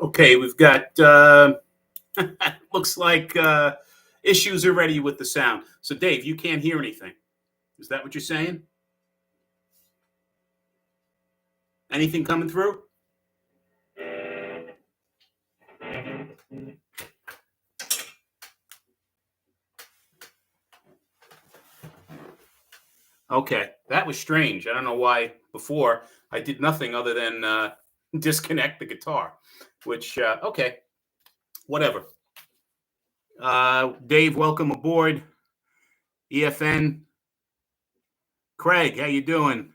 Okay, we've got, looks like issues already with the sound. So, Dave, you can't hear anything. Is that what you're saying? Anything coming through? Okay, that was strange. I don't know why before I did nothing other than disconnect the guitar, which, okay, whatever. Dave, welcome aboard. EFN. Craig, how you doing?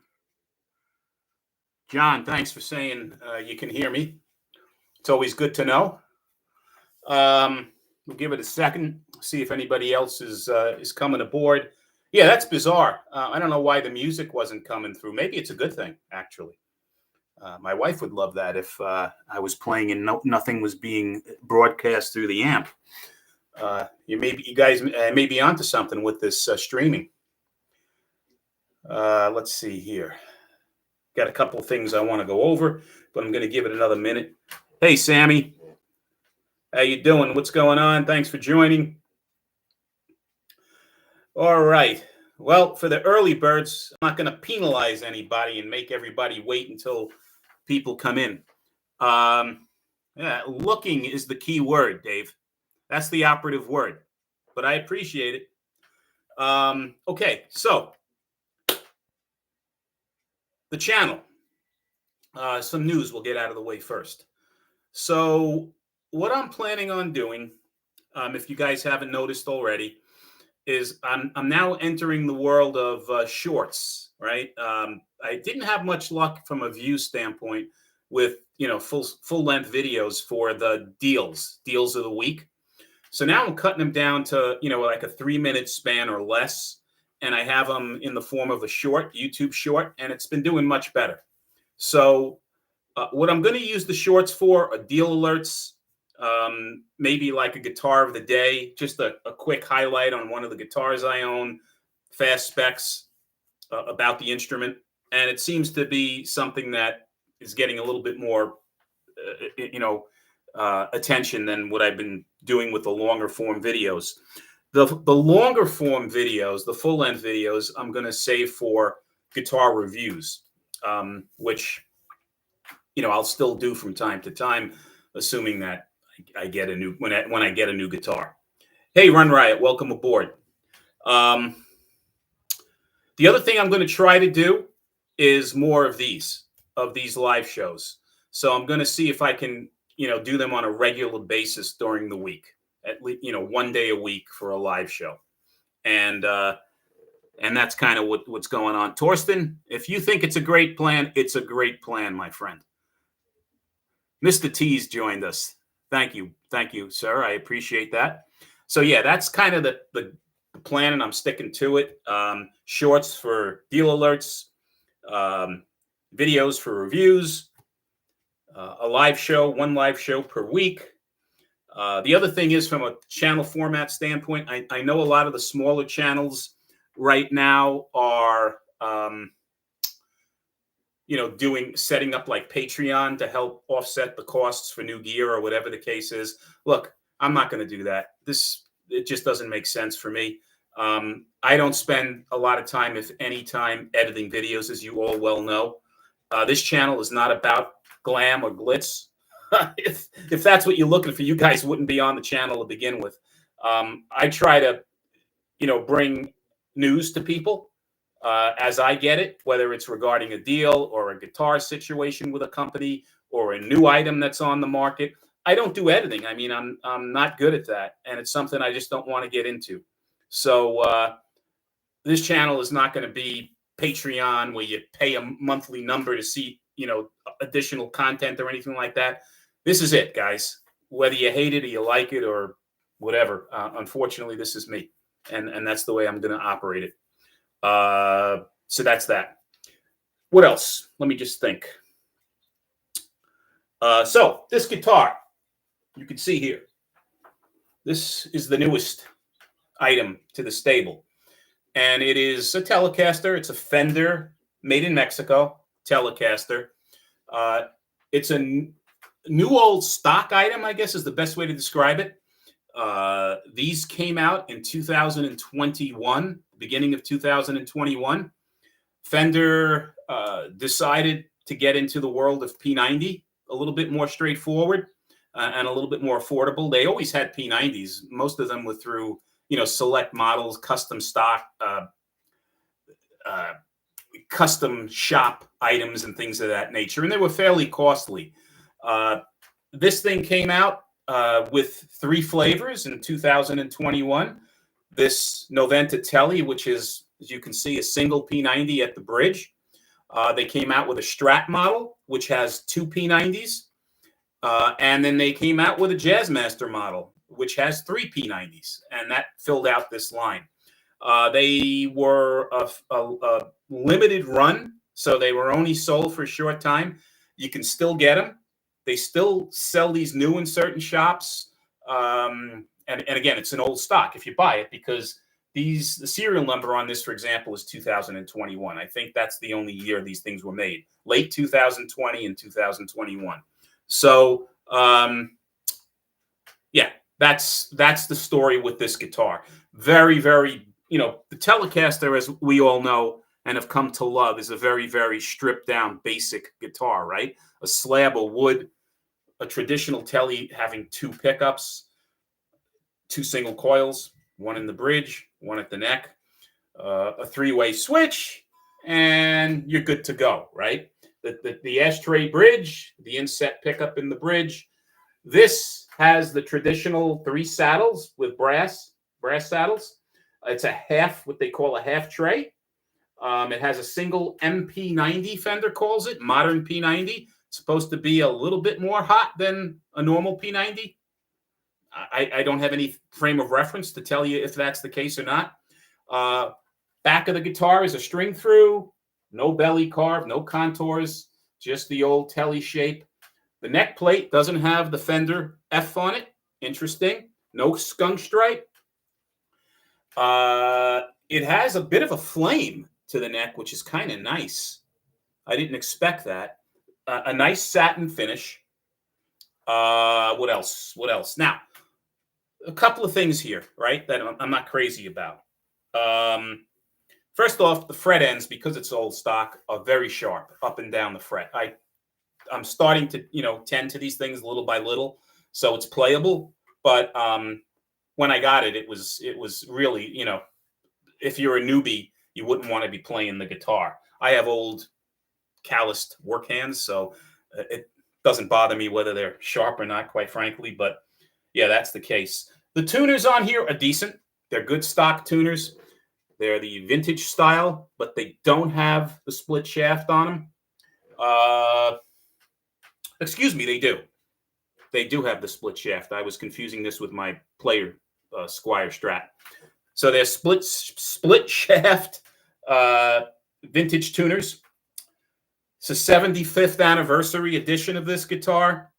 John, thanks for saying you can hear me. It's always good to know. We'll give it a second, see if anybody else is coming aboard. Yeah, that's bizarre. I don't know why the music wasn't coming through. Maybe it's a good thing, actually. My wife would love that if I was playing and nothing was being broadcast through the amp. You guys may be onto something with this streaming. Let's see here. Got a couple of things I want to go over, but I'm going to give it another minute. Hey, Sammy. How you doing? What's going on? Thanks for joining. All right. Well, for the early birds, I'm not going to penalize anybody and make everybody wait until people come in. Yeah, looking is the key word, Dave. That's the operative word, but I appreciate it. Okay, so the channel. Some news we'll get out of the way first. So what I'm planning on doing, if you guys haven't noticed already, is I'm now entering the world of shorts, right? I didn't have much luck from a view standpoint with, full length videos for the deals of the week. So now I'm cutting them down to, like a 3-minute span or less. And I have them in the form of a short, YouTube short, and it's been doing much better. So what I'm going to use the shorts for are deal alerts, maybe like a guitar of the day, just a quick highlight on one of the guitars I own, fast specs about the instrument. And it seems to be something that is getting a little bit more, attention than what I've been doing with the longer form videos. The longer form videos, the full length videos, I'm going to save for guitar reviews, which, I'll still do from time to time, assuming that I get a new when I get a new guitar. Hey, Run Riot, welcome aboard. The other thing I'm going to try to do is more of these live shows. So I'm going to see if I can, do them on a regular basis during the week, at least, one day a week for a live show. And that's kind of what's going on. Torsten, if you think it's a great plan, it's a great plan, my friend. Mr. T's joined us. Thank you, sir. I appreciate that. So yeah, that's kind of the plan, and I'm sticking to it. Shorts for deal alerts, videos for reviews, a live show, one live show per week. The other thing is, from a channel format standpoint, I know a lot of the smaller channels right now are, setting up like Patreon to help offset the costs for new gear or whatever the case is. Look, I'm not going to do that. It just doesn't make sense for me. I don't spend a lot of time, if any time, editing videos, as you all well know. This channel is not about glam or glitz. If that's what you're looking for, you guys wouldn't be on the channel to begin with. I try to, bring news to people as I get it, whether it's regarding a deal or a guitar situation with a company or a new item that's on the market. I don't do editing. I mean, I'm not good at that, and it's something I just don't want to get into. So this channel is not going to be Patreon where you pay a monthly number to see, additional content or anything like that. This is it, guys. Whether you hate it or you like it or whatever, unfortunately, this is me, and that's the way I'm going to operate it. So that's that. What else? Let me just think. So this guitar, you can see here, this is the newest item to the stable, and it is a Telecaster. It's a Fender, made in Mexico Telecaster. It's a new old stock item, I guess is the best way to describe it. These came out in 2021, beginning of 2021. Fender decided to get into the world of P90, a little bit more straightforward and a little bit more affordable. They always had P90s. Most of them were through, select models, custom stock, custom shop items and things of that nature. And they were fairly costly. This thing came out with 3 flavors in 2021. This Noventa Tele, which is, as you can see, a single P90 at the bridge. They came out with a Strat model, which has 2 P90s. And then they came out with a Jazzmaster model, which has 3 P90s. And that filled out this line. They were a limited run, so they were only sold for a short time. You can still get them. They still sell these new in certain shops. And again, it's an old stock if you buy it, because the serial number on this, for example, is 2021. I think that's the only year these things were made, late 2020 and 2021. So, yeah, that's the story with this guitar. Very, very, the Telecaster, as we all know and have come to love, is a very, very stripped down basic guitar, right? A slab of wood, a traditional Tele having 2 pickups, 2 single coils, 1 in the bridge, 1 at the neck, a 3-way switch, and you're good to go, right? The ashtray bridge, the inset pickup in the bridge. This has the traditional 3 saddles with brass saddles. It's a half, what they call a half tray. It has a single MP90, Fender calls it, modern P90. It's supposed to be a little bit more hot than a normal P90. I don't have any frame of reference to tell you if that's the case or not. Back of the guitar is a string through, no belly carve, no contours, just the old Tele shape. The neck plate doesn't have the Fender F on it. Interesting. No skunk stripe. It has a bit of a flame to the neck, which is kind of nice. I didn't expect that. A nice satin finish. What else? Now, a couple of things here, right, that I'm not crazy about. First off, the fret ends, because it's old stock, are very sharp up and down the fret. I'm starting to, tend to these things little by little, so it's playable. But when I got it, it was really, if you're a newbie, you wouldn't want to be playing the guitar. I have old calloused work hands, so it doesn't bother me whether they're sharp or not, quite frankly. But yeah, that's the case. The tuners on here are decent. They're good stock tuners. They're the vintage style, but they don't have the split shaft on them. Excuse me, they do. They do have the split shaft. I was confusing this with my Player Squire Strat. So they're split shaft vintage tuners. It's a 75th anniversary edition of this guitar.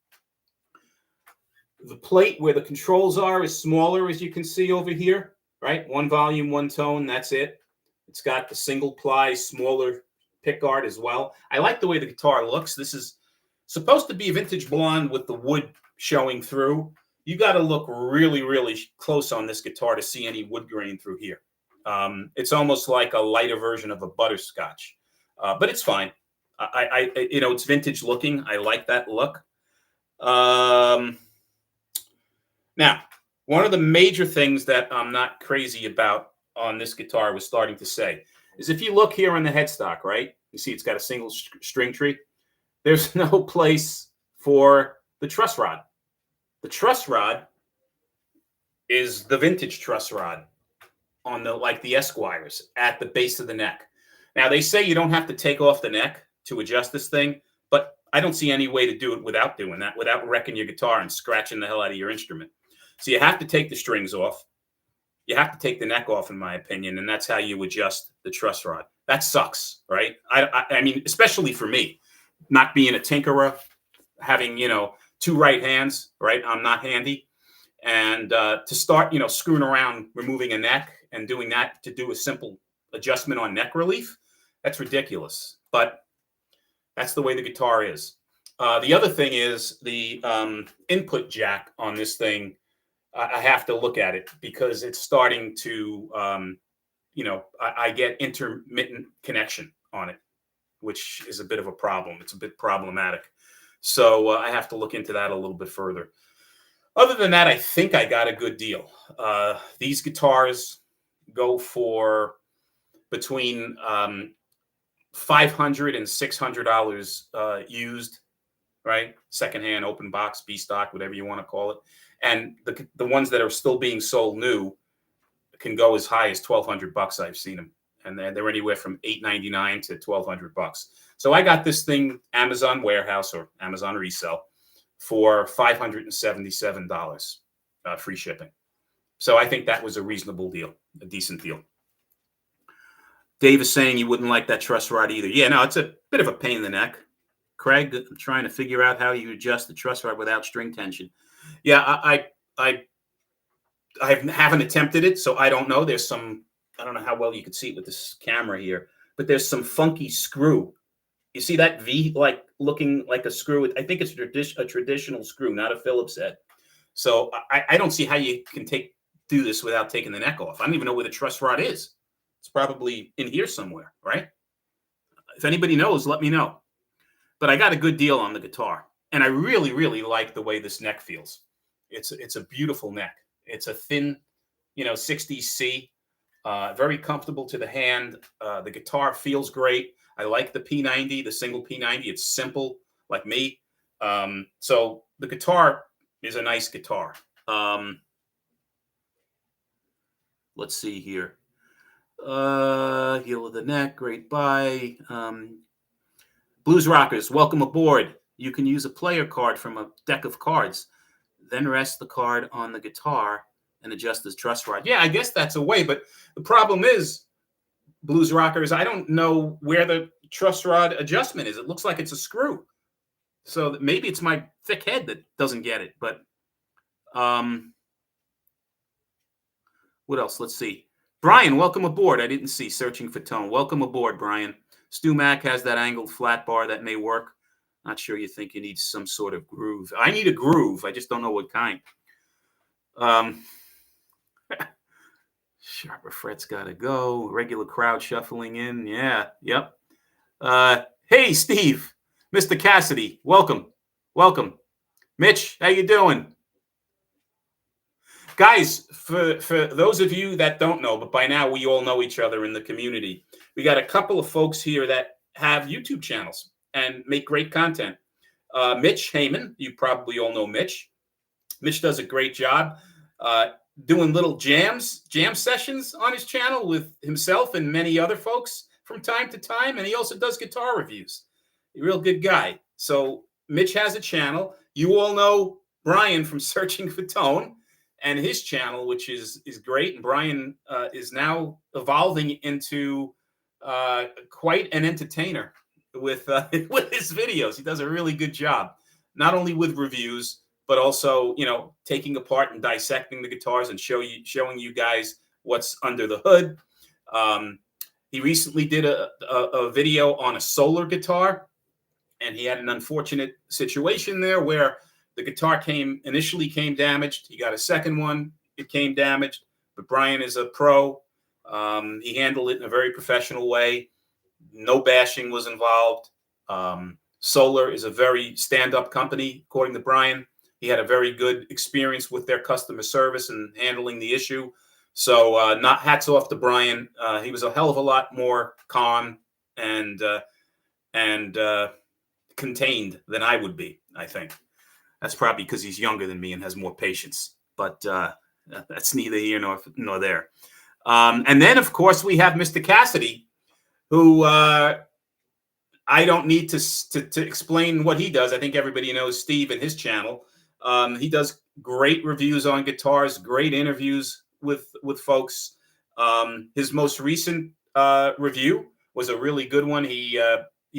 The plate where the controls are is smaller, as you can see over here, right? 1 volume, 1 tone, that's it. It's got the single ply, smaller pickguard as well. I like the way the guitar looks. This is supposed to be vintage blonde with the wood showing through. You got to look really, really close on this guitar to see any wood grain through here. It's almost like a lighter version of a butterscotch, but it's fine. It's vintage looking. I like that look. Now, one of the major things that I'm not crazy about on this guitar, was starting to say, is if you look here on the headstock, right? You see it's got a single string tree. There's no place for the truss rod. The truss rod is the vintage truss rod on the Esquires at the base of the neck. Now, they say you don't have to take off the neck to adjust this thing, but I don't see any way to do it without doing that, without wrecking your guitar and scratching the hell out of your instrument. So you have to take the strings off. You have to take the neck off, in my opinion, and that's how you adjust the truss rod. That sucks, right? I mean, especially for me, not being a tinkerer, having, 2 right hands, right? I'm not handy. And to start, screwing around, removing a neck and doing that to do a simple adjustment on neck relief, that's ridiculous. But that's the way the guitar is. The other thing is the input jack on this thing. I have to look at it because it's starting to, I get intermittent connection on it, which is a bit of a problem. It's a bit problematic. So I have to look into that a little bit further. Other than that, I think I got a good deal. These guitars go for between $500 and $600 used, right? Secondhand, open box, B stock, whatever you want to call it. And the ones that are still being sold new can go as high as $1,200. I've seen them, and they're anywhere from $899 to $1,200. So I got this thing Amazon warehouse or Amazon resale for $577, free shipping. So I think that was a reasonable deal, a decent deal. Dave is saying you wouldn't like that truss rod either. Yeah, no, it's a bit of a pain in the neck. Craig, I'm trying to figure out how you adjust the truss rod without string tension. Yeah, I haven't attempted it, so I don't know. There's some, I don't know how well you can see it with this camera here, but there's some funky screw. You see that V, like looking like a screw? I think it's a traditional screw, not a Phillips head. So I don't see how you can do this without taking the neck off. I don't even know where the truss rod is. It's probably in here somewhere, right? If anybody knows, let me know. But I got a good deal on the guitar, and I really, really like the way this neck feels. It's a beautiful neck. It's a thin, 60 C, very comfortable to the hand. The guitar feels great. I like the P90, the single P90. It's simple, like me. So the guitar is a nice guitar. Let's see here. Heel of the neck, great buy. Blues Rockers, welcome aboard. You can use a player card from a deck of cards, then rest the card on the guitar and adjust the truss rod. Yeah, I guess that's a way, but the problem is, Blues Rockers, I don't know where the truss rod adjustment is. It looks like it's a screw. So maybe it's my thick head that doesn't get it, but what else? Let's see. Brian, welcome aboard. I didn't see Searching for Tone. Welcome aboard, Brian. Stu Mac has that angled flat bar that may work. Not sure you think you need some sort of groove. I need a groove. I just don't know what kind. Sharper fret's got to go. Regular crowd shuffling in. Yeah. Yep. Hey, Steve. Mr. Cassidy. Welcome. Welcome. Mitch, how you doing? Guys, for those of you that don't know, but by now we all know each other in the community, we got a couple of folks here that have YouTube channels and make great content. Mitch Heyman, you probably all know Mitch. Mitch does a great job doing little jam sessions on his channel with himself and many other folks from time to time, and he also does guitar reviews. A real good guy. So Mitch has a channel. You all know Brian from Searching for Tone and his channel, which is great. And Brian is now evolving into quite an entertainer with his videos. He does a really good job, not only with reviews, but also, taking apart and dissecting the guitars and showing you guys what's under the hood. He recently did a video on a solar guitar, and he had an unfortunate situation there where the guitar initially came damaged. He got a second one. It came damaged. But Brian is a pro. He handled it in a very professional way. No bashing was involved. Solar is a very stand-up company, according to Brian. He had a very good experience with their customer service and handling the issue. So not hats off to Brian. He was a hell of a lot more calm and contained than I would be, I think. That's probably because he's younger than me and has more patience. But that's neither here nor there. And then, of course, we have Mr. Cassidy, who I don't need to explain what he does. I think everybody knows Steve and his channel. He does great reviews on guitars, great interviews with folks. His most recent review was a really good one. He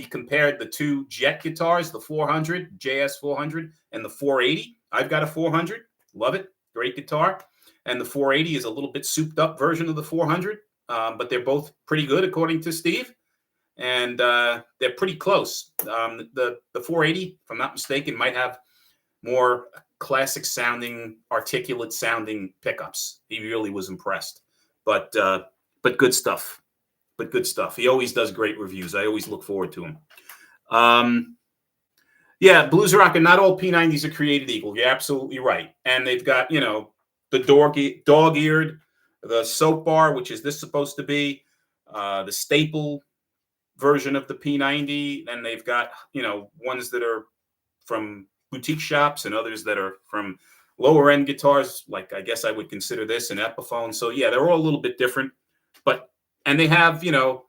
compared the two Jet guitars, the 400, JS 400, and the 480. I've got a 400. Love it. Great guitar. And the 480 is a little bit souped up version of the 400, but they're both pretty good, according to Steve. and they're pretty close. The 480, if I'm not mistaken, might have more classic sounding, articulate sounding pickups. He really was impressed, but good stuff. But good stuff. He always does great reviews. I always look forward to him. Yeah, Blues Rocker, not all P90s are created equal. You're absolutely right. And they've got, you know, the dog-eared, the soap bar, which is this supposed to be, the staple version of the P90. Then they've got, you know, ones that are from boutique shops and others that are from lower end guitars. Like, I guess I would consider this an Epiphone. So yeah, they're all a little bit different, and they have, you know,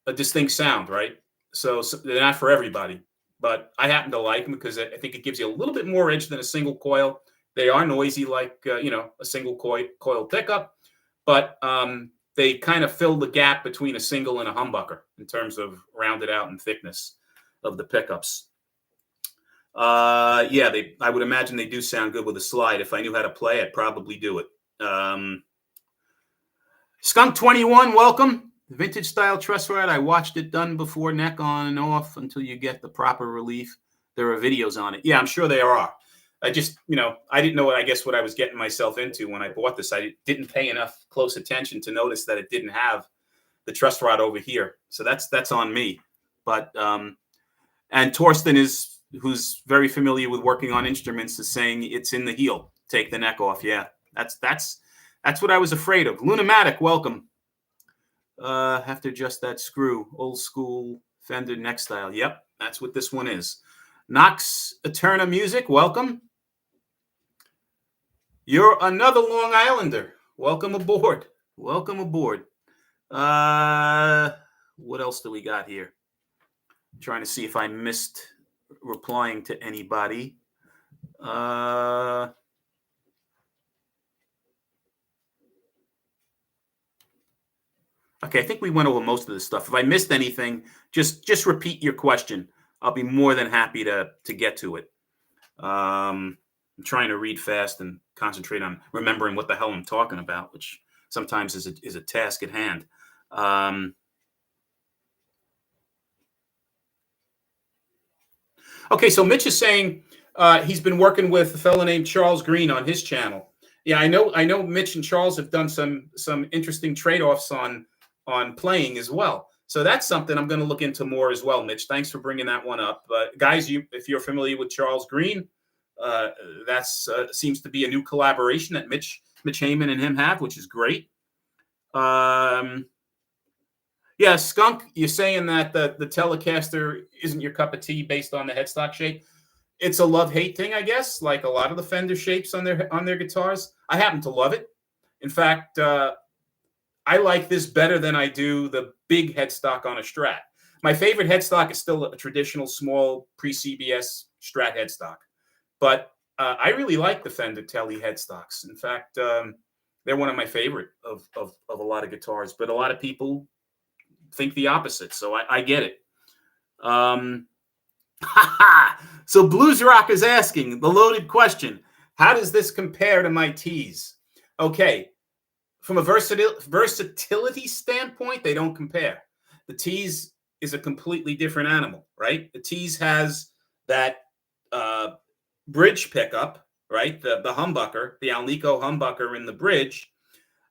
a distinct sound, right? So they're not for everybody, but I happen to like them because I think it gives you a little bit more edge than a single coil. They are noisy like, you know, a single coil pickup, but they kind of fill the gap between a single and a humbucker in terms of rounded out and thickness of the pickups. Yeah, I would imagine they do sound good with a slide. If I knew how to play, I'd probably do it. Skunk 21, welcome. Vintage style truss rod. I watched it done before, neck on and off until you get the proper relief. There are videos on it. Yeah, I'm sure there are. I just, you know, I didn't know what I was getting myself into when I bought this. I didn't pay enough close attention to notice that it didn't have the truss rod over here. So that's on me. But and Torsten who's very familiar with working on instruments, is saying it's in the heel. Take the neck off. Yeah, that's what I was afraid of. Lunomatic, welcome. Have to adjust that screw. Old school Fender neck style. Yep, that's what this one is. Nox Eterna Music, welcome. You're another Long Islander. Welcome aboard. Welcome aboard. What else do we got here? I'm trying to see if I missed replying to anybody. Okay, I think we went over most of this stuff. If I missed anything, just repeat your question. I'll be more than happy to get to it. I'm trying to read fast and concentrate on remembering what the hell I'm talking about, which sometimes is a task at hand. Okay, so Mitch is saying he's been working with a fellow named Charles Green on his channel. Yeah, I know Mitch and Charles have done some interesting trade-offs on playing as well. So that's something I'm going to look into more as well, Mitch. Thanks for bringing that one up. Guys, if you're familiar with Charles Green, that seems to be a new collaboration that Mitch Heyman and him have, which is great. Yeah, Skunk, you're saying that the Telecaster isn't your cup of tea based on the headstock shape. It's a love-hate thing, I guess, like a lot of the Fender shapes on their guitars. I happen to love it. In fact, I like this better than I do the big headstock on a Strat. My favorite headstock is still a traditional small pre-CBS Strat headstock. But I really like the Fender Tele headstocks. In fact, they're one of my favorite of a lot of guitars. But a lot of people think the opposite, so I get it. So Blues Rock is asking the loaded question: how does this compare to my T's? Okay, from a versatility standpoint, they don't compare. The T's is a completely different animal, right? The T's has that bridge pickup, right? The humbucker, the Alnico humbucker in the bridge,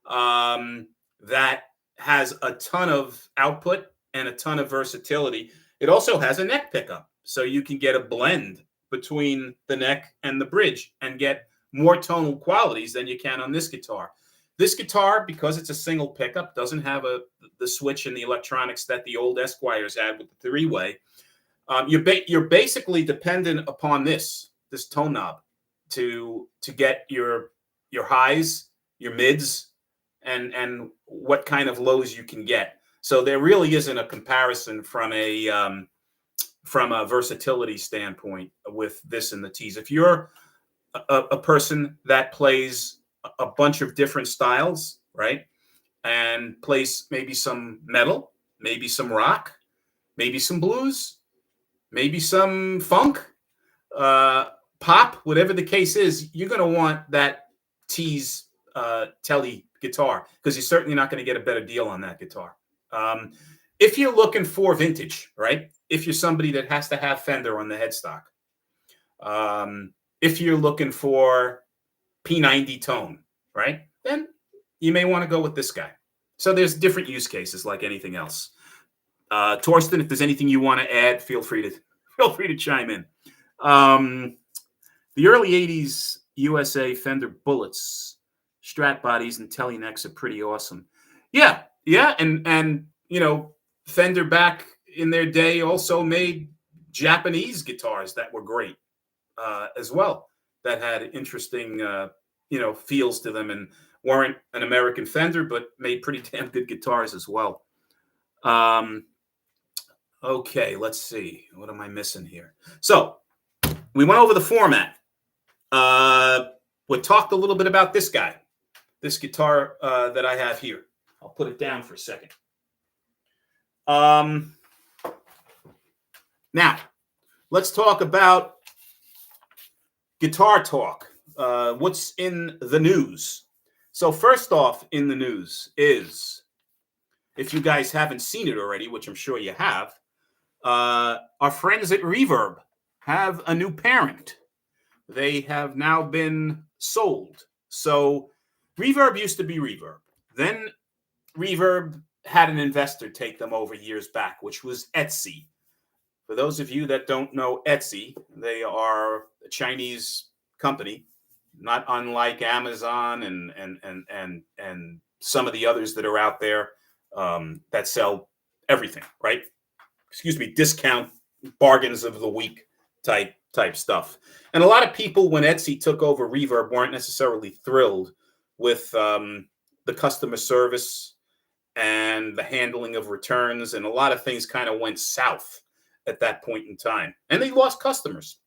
that has a ton of output and a ton of versatility. It also has a neck pickup, so you can get a blend between the neck and the bridge and get more tonal qualities than you can on this guitar. This guitar, because it's a single pickup, doesn't have the switch and the electronics that the old Esquires had with the three-way. You're basically dependent upon this tone knob to get your highs, your mids, and what kind of lows you can get. So there really isn't a comparison from a versatility standpoint with this and the T's. If you're a person that plays a bunch of different styles, right, and plays maybe some metal, maybe some rock, maybe some blues, maybe some funk, pop, whatever the case is, you're going to want that Tele guitar, because you're certainly not going to get a better deal on that guitar. if you're looking for vintage, right? If you're somebody that has to have Fender on the headstock, if you're looking for P90 tone, right? Then you may want to go with this guy. So there's different use cases like anything else. Torsten, if there's anything you want to add, feel free to chime in. The early 80s USA Fender Bullets, Strat bodies, and Tele necks are pretty awesome. Yeah, and you know, Fender back in their day also made Japanese guitars that were great as well, that had interesting you know, feels to them and weren't an American Fender, but made pretty damn good guitars as well. Okay, let's see. What am I missing here? So we went over the format. We talked a little bit about this guy, this guitar that I have here. I'll put it down for a second. Now, let's talk about guitar talk. What's in the news? So first off in the news is, if you guys haven't seen it already, which I'm sure you have, our friends at Reverb have a new parent. They have now been sold. So Reverb used to be Reverb. Then Reverb had an investor take them over years back, which was Etsy. For those of you that don't know Etsy, they are a Chinese company, not unlike Amazon and some of the others that are out there that sell everything, right? Excuse me, discount bargains of the week type stuff. And a lot of people, when Etsy took over Reverb, weren't necessarily thrilled with the customer service and the handling of returns, and a lot of things kind of went south at that point in time, and they lost customers.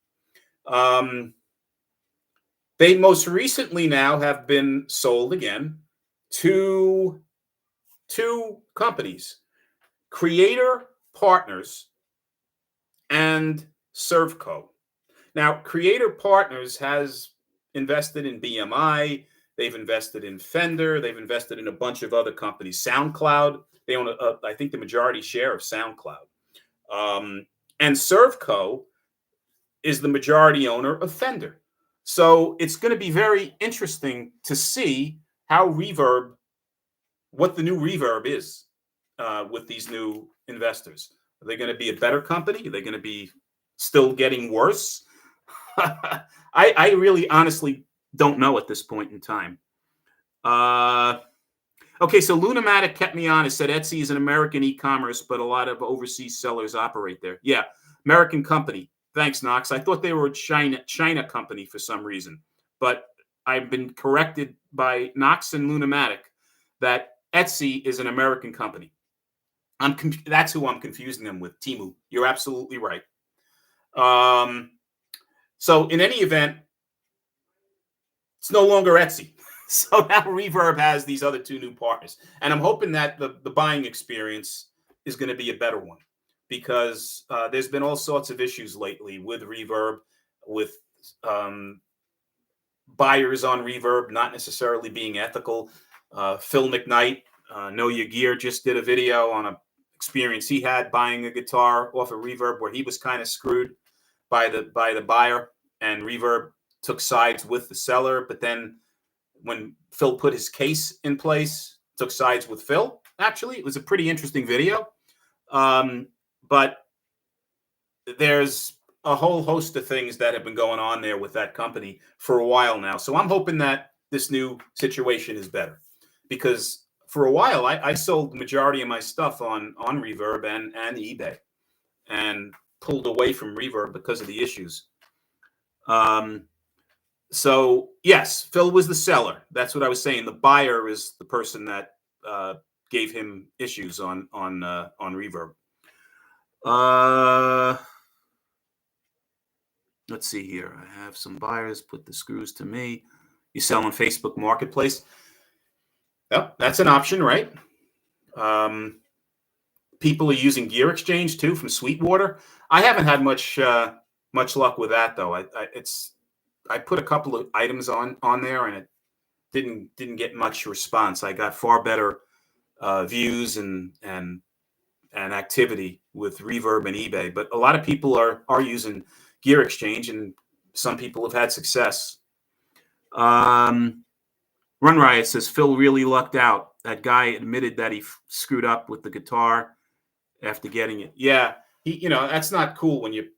They most recently now have been sold again to two companies, Creator Partners and Servco. Now, Creator Partners has invested in BMI. They've invested in Fender. They've invested in a bunch of other companies. SoundCloud, they own, I think, the majority share of SoundCloud. And Servco is the majority owner of Fender. So it's going to be very interesting to see how Reverb, what the new Reverb is with these new investors. Are they going to be a better company? Are they going to be still getting worse? I really honestly don't know at this point in time. Okay, so Lunamatic kept me on. It said Etsy is an American e-commerce, but a lot of overseas sellers operate there. Yeah, American company. Thanks, Knox. I thought they were a China company for some reason, but I've been corrected by Knox and Lunamatic that Etsy is an American company. That's who I'm confusing them with, Temu. You're absolutely right. So in any event, it's no longer Etsy. So now Reverb has these other two new partners. And I'm hoping that the buying experience is going to be a better one, because there's been all sorts of issues lately with Reverb, with buyers on Reverb not necessarily being ethical. Phil McKnight, Know Your Gear, just did a video on an experience he had buying a guitar off of Reverb where he was kind of screwed by the buyer, and Reverb took sides with the seller. But then when Phil put his case in place, took sides with Phil. Actually, it was a pretty interesting video. But there's a whole host of things that have been going on there with that company for a while now. So I'm hoping that this new situation is better, because for a while I sold the majority of my stuff on Reverb and eBay, and pulled away from Reverb because of the issues. So yes, Phil was the seller. That's what I was saying. The buyer is the person that gave him issues on Reverb. Let's see here. I have some buyers. Put the screws to me. You sell on Facebook Marketplace. Yep, that's an option, right? People are using Gear Exchange too from Sweetwater. I haven't had much luck with that though. I put a couple of items on there, and it didn't get much response. I got far better views and and activity with Reverb and eBay. But a lot of people are using Gear Exchange, and some people have had success. Run Riot says Phil really lucked out. That guy admitted that he screwed up with the guitar after getting it. Yeah, that's not cool when you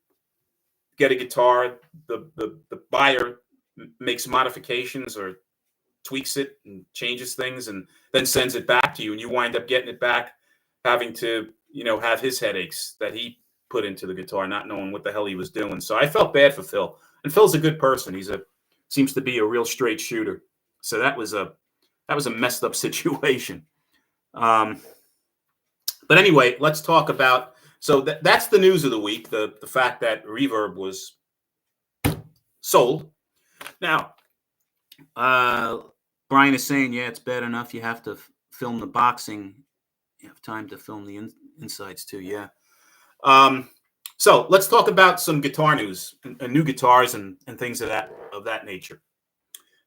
get a guitar, the buyer makes modifications or tweaks it and changes things and then sends it back to you, and you wind up getting it back, having to, have his headaches that he put into the guitar, not knowing what the hell he was doing. So I felt bad for Phil. And Phil's a good person. Seems to be a real straight shooter. So that was a messed up situation. But anyway, let's talk about, so that's the news of the week, the fact that Reverb was sold. Now, Brian is saying, yeah, it's bad enough you have to film the boxing. You have time to film the insides too, yeah. So let's talk about some guitar news and new guitars and things of that nature.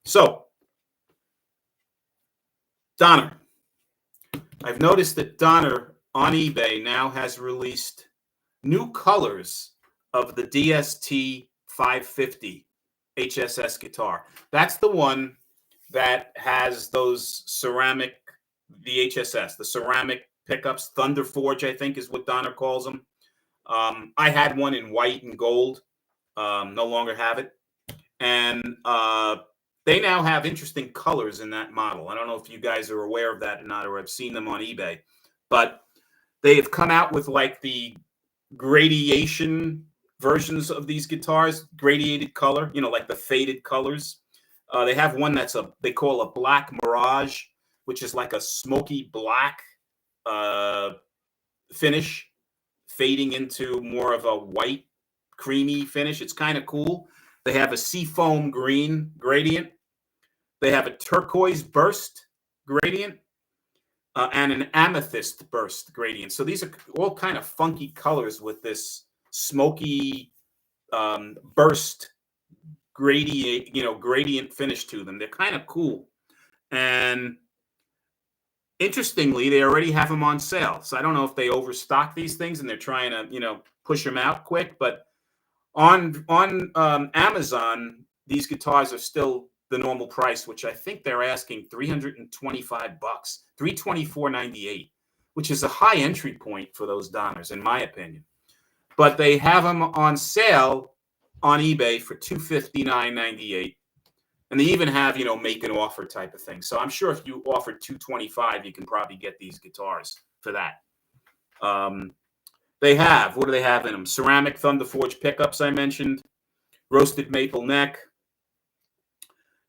So, Donner. I've noticed that Donner on eBay now has released new colors of the DST 550 HSS guitar. That's the one that has those ceramic, the HSS, the ceramic pickups. Thunder Forge, I think, is what Donner calls them. I had one in white and gold. No longer have it. And they now have interesting colors in that model. I don't know if you guys are aware of that or not, or have seen them on eBay. But they have come out with like the gradation versions of these guitars, gradiated color, like the faded colors. They have one they call a Black Mirage, which is like a smoky black finish, fading into more of a white, creamy finish. It's kind of cool. They have a seafoam green gradient. They have a turquoise burst gradient and an amethyst burst gradient. So these are all kind of funky colors with this smoky burst gradient finish to them. They're kind of cool. And interestingly, they already have them on sale. So I don't know if they overstock these things and they're trying to, push them out quick. But on Amazon, these guitars are still the normal price, which I think they're asking $325, $324.98, which is a high entry point for those Donners, in my opinion. But they have them on sale on eBay for $259.98. And they even have, make an offer type of thing. So I'm sure if you offer $225, you can probably get these guitars for that. They have, what do they have in them? Ceramic Thunder Forge pickups, I mentioned. Roasted maple neck.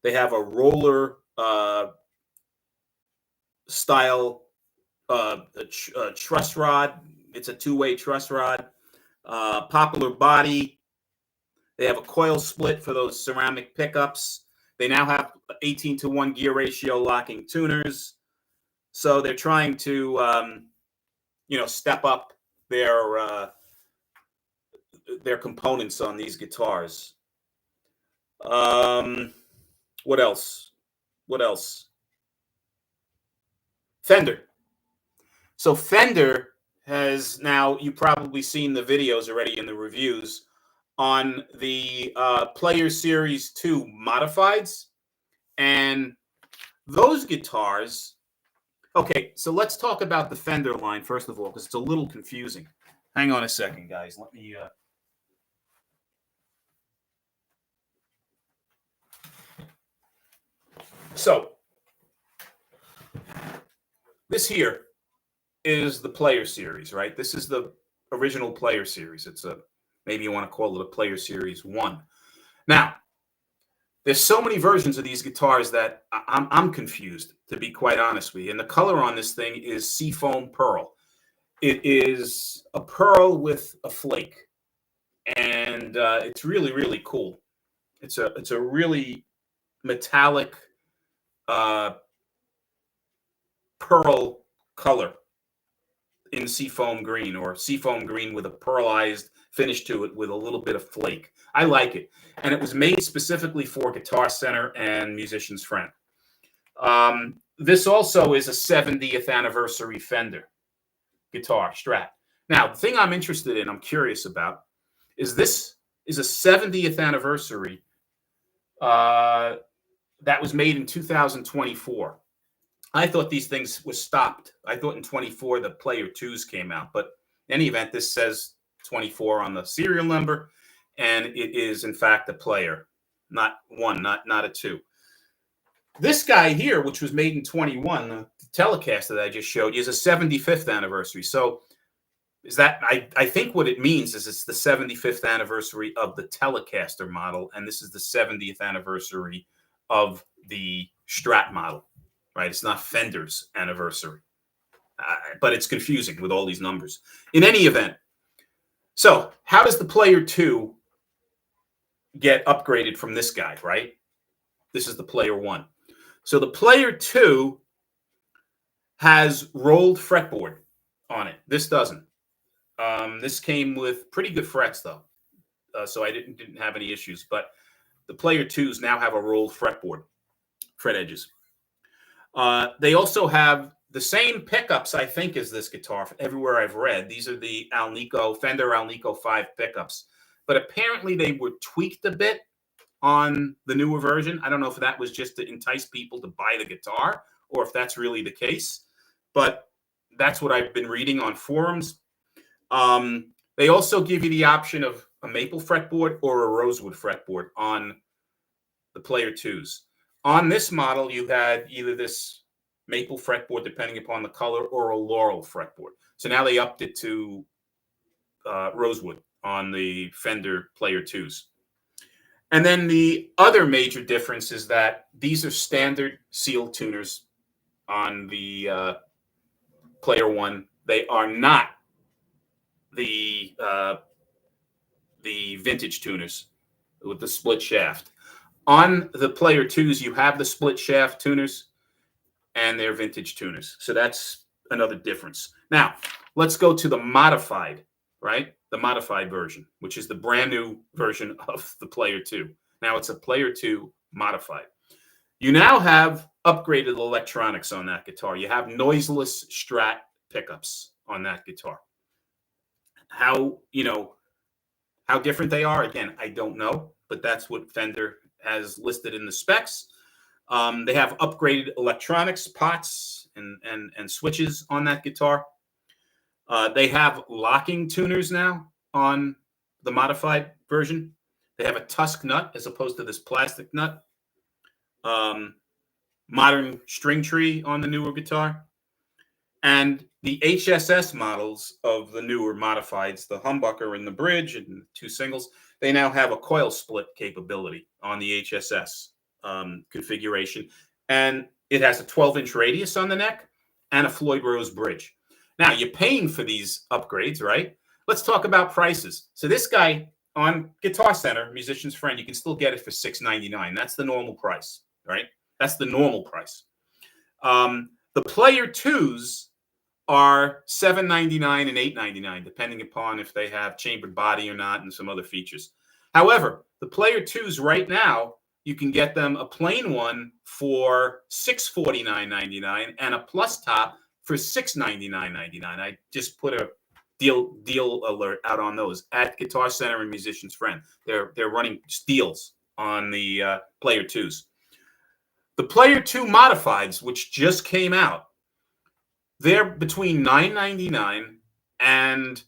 They have a roller style truss rod. It's a two-way truss rod. Poplar body. They have a coil split for those ceramic pickups. They now have 18-to-1 gear ratio locking tuners. So they're trying to, step up their components on these guitars. What else? Fender. So Fender has now, you've probably seen the videos already in the reviews on the Player Series 2 modifieds. And those guitars, okay, so let's talk about the Fender line first of all, because it's a little confusing. Hang on a second, guys. Let me... So, this here is the Player Series, right? This is the original Player Series. It's maybe you want to call it a Player Series 1. Now, there's so many versions of these guitars that I'm confused, to be quite honest with you. And the color on this thing is seafoam pearl. It is a pearl with a flake, and it's really, really cool. It's a really metallic pearl color in seafoam green, or seafoam green with a pearlized finish to it with a little bit of flake. I like it. And it was made specifically for Guitar Center and Musician's Friend. This also is a 70th anniversary Fender. guitar, Strat. Now, the thing I'm interested in, I'm curious about, is this is a 70th anniversary that was made in 2024. I thought these things were stopped. I thought in 24 the Player 2s came out, but in any event, this says 24 on the serial number, and it is in fact a Player, not one, not a two. This guy here, which was made in 21, the Telecaster that I just showed you, is a 75th anniversary. So is that, I think what it means is it's the 75th anniversary of the Telecaster model, and this is the 70th anniversary of the Strat model, right? It's not Fender's anniversary, but it's confusing with all these numbers. In any event, so how does the Player 2 get upgraded from this guy, right? This is the Player 1. So the Player 2 has rolled fretboard on it. This doesn't. This came with pretty good frets, though, so I didn't have any issues. But the Player 2s now have a rolled fretboard, fret edges. They also have the same pickups, I think, as this guitar. Everywhere I've read, these are the Fender Alnico 5 pickups. But apparently they were tweaked a bit on the newer version. I don't know if that was just to entice people to buy the guitar or if that's really the case. But that's what I've been reading on forums. They also give you the option of a maple fretboard or a rosewood fretboard on the Player 2s. On this model, you had either this maple fretboard, depending upon the color, or a laurel fretboard. So now they upped it to rosewood on the Fender Player 2s. And then the other major difference is that these are standard seal tuners on the Player 1. They are not the vintage tuners with the split shaft. On the Player 2s, you have the split shaft tuners, and they're vintage tuners. So that's another difference. Now, let's go to the modified, right? The modified version, which is the brand new version of the Player 2. Now it's a Player 2 modified. You now have upgraded electronics on that guitar. You have noiseless Strat pickups on that guitar. How different they are, again, I don't know, but that's what Fender has listed in the specs. They have upgraded electronics, pots, and switches on that guitar. They have locking tuners now on the modified version. They have a tusk nut as opposed to this plastic nut. Modern string tree on the newer guitar. And the HSS models of the newer modifieds, the humbucker and the bridge and two singles, they now have a coil split capability on the HSS configuration. And it has a 12-inch radius on the neck and a Floyd Rose bridge. Now, you're paying for these upgrades, right? Let's talk about prices. So this guy on Guitar Center, Musician's Friend, you can still get it for $699. That's the normal price, right? That's the normal price. The Player 2s are $799 and $899, depending upon if they have chambered body or not and some other features. However, the Player 2s right now, you can get them a plain one for $649.99 and a plus top for $699.99. I just put a deal alert out on those at Guitar Center and Musician's Friend. They're running deals on the Player 2s. The Player 2 modifieds, which just came out, they're between $999 and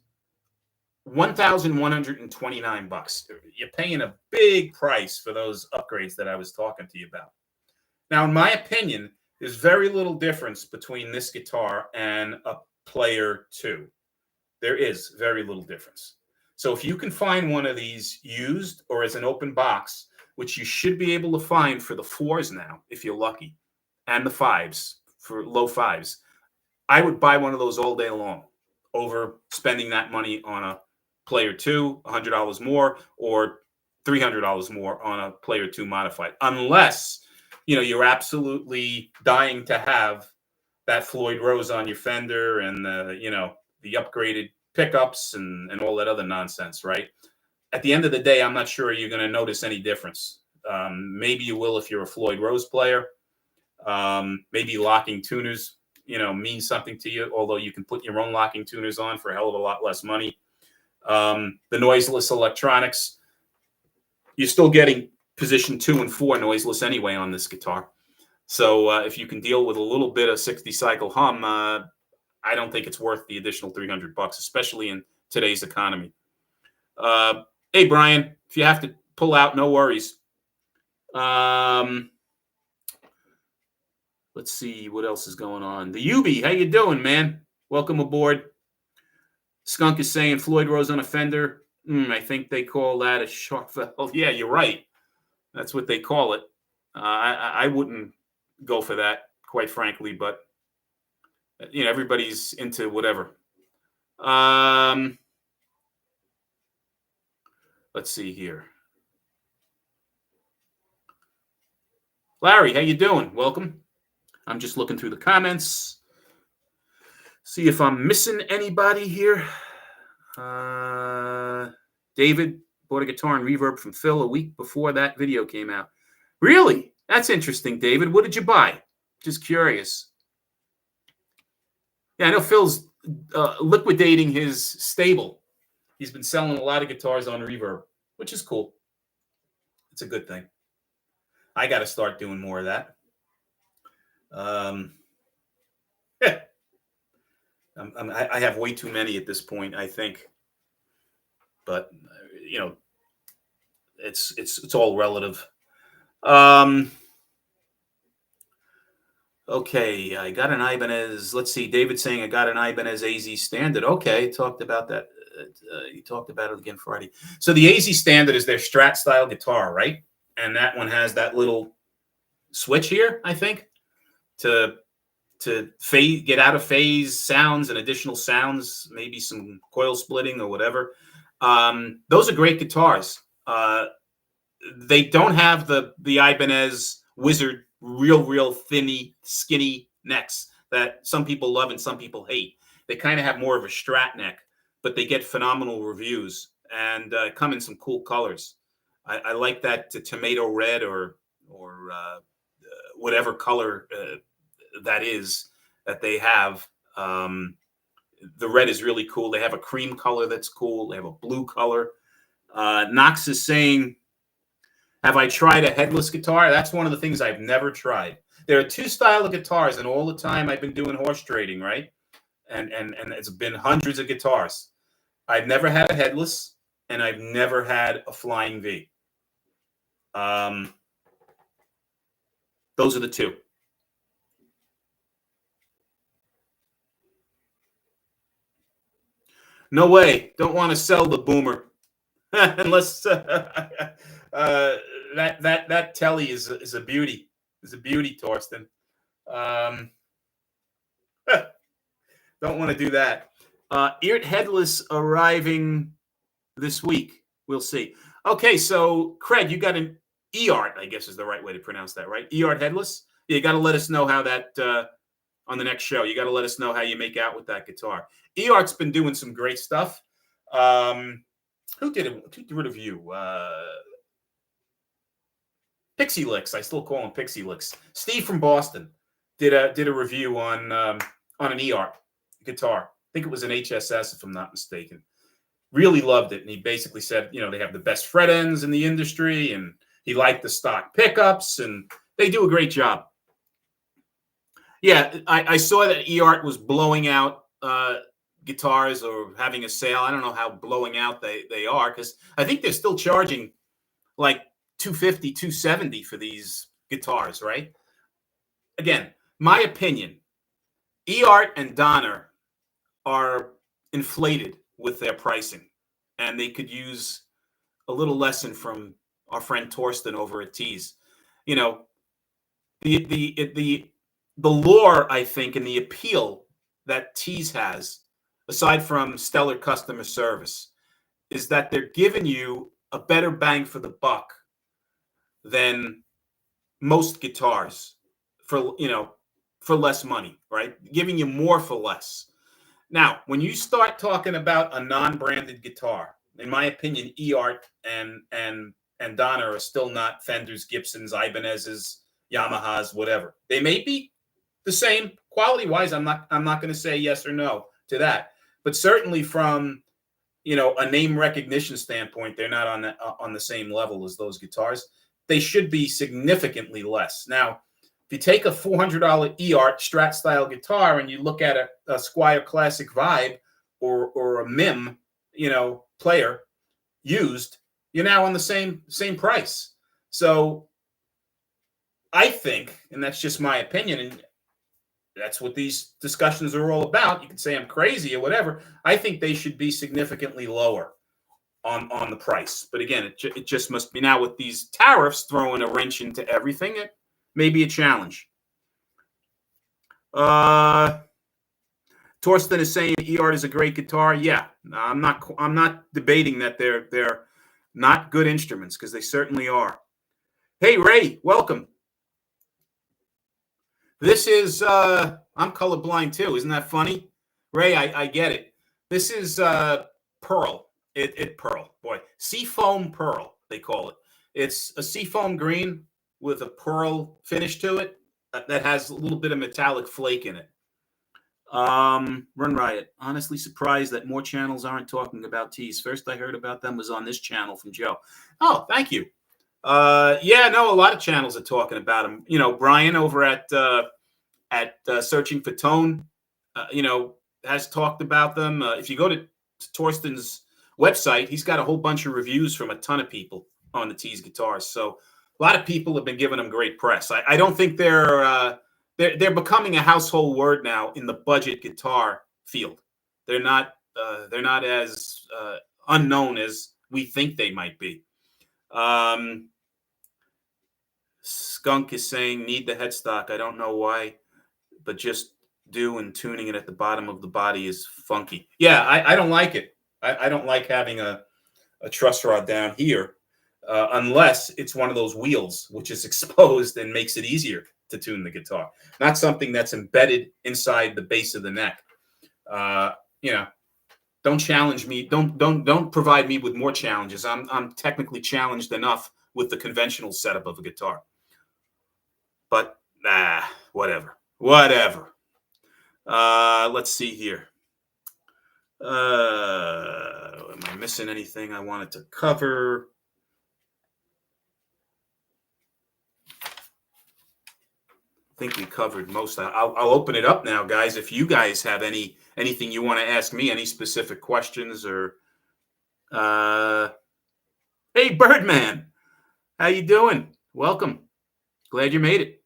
$1,129. You're paying a big price for those upgrades that I was talking to you about. Now, in my opinion, there's very little difference between this guitar and a Player 2. There is very little difference. So if you can find one of these used or as an open box, which you should be able to find for the 4s now, if you're lucky, and the 5s, for low 5s, I would buy one of those all day long over spending that money on a Player 2, $100 more, or $300 more on a Player 2 modified, unless you're absolutely dying to have that Floyd Rose on your Fender and the upgraded pickups and all that other nonsense, right? At the end of the day, I'm not sure you're going to notice any difference. Maybe you will if you're a Floyd Rose player. Maybe locking tuners, mean something to you, although you can put your own locking tuners on for a hell of a lot less money. The noiseless electronics, you're still getting position 2 and 4 noiseless anyway on this guitar. So if you can deal with a little bit of 60 cycle hum, I don't think it's worth the additional $300, especially in today's economy. Hey, Brian, if you have to pull out, no worries. Let's see what else is going on. The Ubi, how you doing, man? Welcome aboard. Skunk is saying Floyd Rose on a Fender. I think they call that a shark valve. Yeah, you're right. That's what they call it. I wouldn't go for that, quite frankly, but everybody's into whatever. Let's see here. Larry, how you doing? Welcome. I'm just looking through the comments. See if I'm missing anybody here. David bought a guitar and reverb from Phil a week before that video came out. Really? That's interesting, David. What did you buy? Just curious. Yeah, I know Phil's liquidating his stable. He's been selling a lot of guitars on reverb, which is cool. It's a good thing. I got to start doing more of that. I have way too many at this point, I think. But it's all relative. Okay, I got an Ibanez. Let's see, David saying I got an Ibanez AZ Standard. Okay, talked about that. You talked about it again Friday. So the AZ Standard is their Strat style guitar, right? And that one has that little switch here, I think, to phase, get out of phase sounds and additional sounds, maybe some coil splitting or whatever. Those are great guitars. They don't have the Ibanez Wizard real thinny, skinny necks that some people love and some people hate. They kind of have more of a Strat neck, but they get phenomenal reviews and come in some cool colors. I like that tomato red or whatever color that is that they have. The red is really cool. They have a cream color that's cool. They have a blue color. Knox is saying, have I tried a headless guitar? That's one of the things I've never tried. There are two styles of guitars, and all the time I've been doing horse trading, right? And it's been hundreds of guitars. I've never had a headless, and I've never had a flying V. Those are the two. No way. Don't want to sell the Boomer. Unless that Telly is a beauty. Is a beauty, Torsten. Don't want to do that. Eart Headless arriving this week. We'll see. Okay, so Craig, you got an Eart, I guess is the right way to pronounce that, right? Eart Headless. Yeah, you got to let us know how that on the next show. You got to let us know how you make out with that guitar. Eart's been doing some great stuff. Who did it? Who did a review? Pixie Licks. I still call him Pixie Licks. Steve from Boston did a review on an Eart guitar. I think it was an HSS, if I'm not mistaken. Really loved it, and he basically said, they have the best fret ends in the industry, and he liked the stock pickups, and they do a great job. Yeah, I saw that Eart was blowing out guitars or having a sale. I don't know how blowing out they are, because I think they're still charging like $250, $270 for these guitars, right? Again, my opinion, Eart and Donner are inflated with their pricing, and they could use a little lesson from our friend Torsten over at Tees. The lore, I think, and the appeal that Tees has, aside from stellar customer service, is that they're giving you a better bang for the buck than most guitars for less money, right? Giving you more for less. Now, when you start talking about a non-branded guitar, in my opinion, Eart and Donner are still not Fenders, Gibsons, Ibanez's, Yamahas, whatever. They may be the same quality-wise. I'm not going to say yes or no to that, but certainly from a name recognition standpoint, they're not on the same level as those guitars. They should be significantly less. Now, if you take a $400 E-Art Strat style guitar and you look at a Squier Classic Vibe or a MIM, player used, you're now on the same price. So I think, and that's just my opinion, and that's what these discussions are all about. You can say I'm crazy or whatever. I think they should be significantly lower on the price. But again, it just must be now with these tariffs throwing a wrench into everything. It may be a challenge. Torsten is saying E-Art is a great guitar. Yeah, I'm not debating that they're not good instruments, because they certainly are. Hey, Ray, welcome. This is I'm colorblind too. Isn't that funny? Ray, I get it. This is pearl. Pearl, boy. Seafoam pearl, they call it. It's a seafoam green with a pearl finish to it that has a little bit of metallic flake in it. Run Riot. Honestly surprised that more channels aren't talking about teas. First I heard about them was on this channel from Joe. Oh, thank you. Yeah, no, a lot of channels are talking about them. Brian over at Searching for Tone, has talked about them. If you go to Torsten's website, he's got a whole bunch of reviews from a ton of people on the Tees guitars. So a lot of people have been giving them great press. I don't think they're becoming a household word now in the budget guitar field. They're not as unknown as we think they might be. Skunk is saying need the headstock. I don't know why, but just do, and tuning it at the bottom of the body is funky. Yeah, I don't like it. I don't like having a truss rod down here unless it's one of those wheels which is exposed and makes it easier to tune the guitar. Not something that's embedded inside the base of the neck. Don't challenge me. Don't provide me with more challenges. I'm technically challenged enough with the conventional setup of a guitar. But whatever. Let's see here. Am I missing anything I wanted to cover? I think we covered most. I'll open it up now, guys. If you guys have anything you want to ask me, any specific questions, or hey, Birdman, how you doing? Welcome. Glad you made it.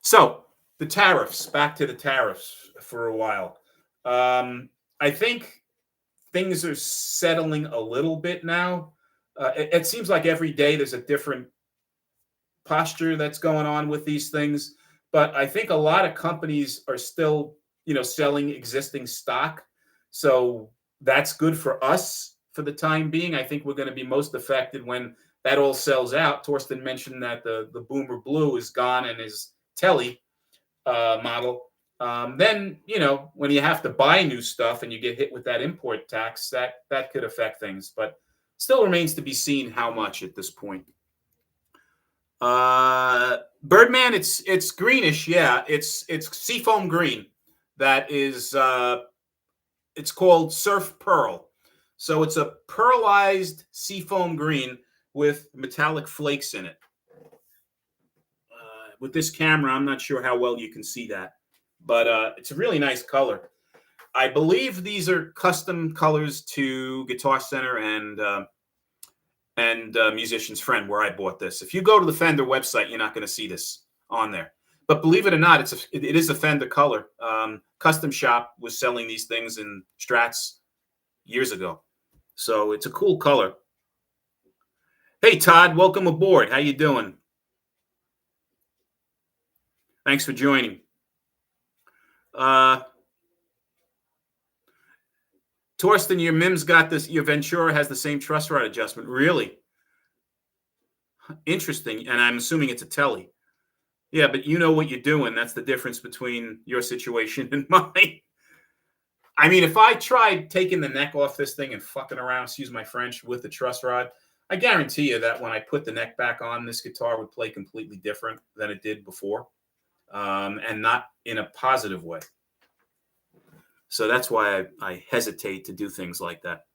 So the tariffs, back to the tariffs for a while. I think things are settling a little bit now. It seems like every day there's a different posture that's going on with these things. But I think a lot of companies are still, selling existing stock. So that's good for us for the time being. I think we're going to be most affected when that all sells out. Torsten mentioned that the Boomer Blue is gone and his Tele model. Then, when you have to buy new stuff and you get hit with that import tax, that could affect things. But still remains to be seen how much at this point. Birdman, it's greenish. Yeah, it's seafoam green. That is, it's called Surf Pearl. So it's a pearlized seafoam green with metallic flakes in it. With this camera, I'm not sure how well you can see that, but it's a really nice color. I believe these are custom colors to Guitar Center and Musician's Friend, where I bought this. If you go to the Fender website, you're not going to see this on there. But believe it or not, it is a Fender color. Custom Shop was selling these things in Strats years ago. So it's a cool color. Hey, Todd, welcome aboard. How you doing? Thanks for joining. Torsten, your MIM's got this. Your Ventura has the same truss rod adjustment. Really? Interesting. And I'm assuming it's a Tele. Yeah, but you know what you're doing. That's the difference between your situation and mine. I mean, if I tried taking the neck off this thing and fucking around, excuse my French, with the truss rod, I guarantee you that when I put the neck back on, this guitar would play completely different than it did before, and not in a positive way. So that's why I hesitate to do things like that.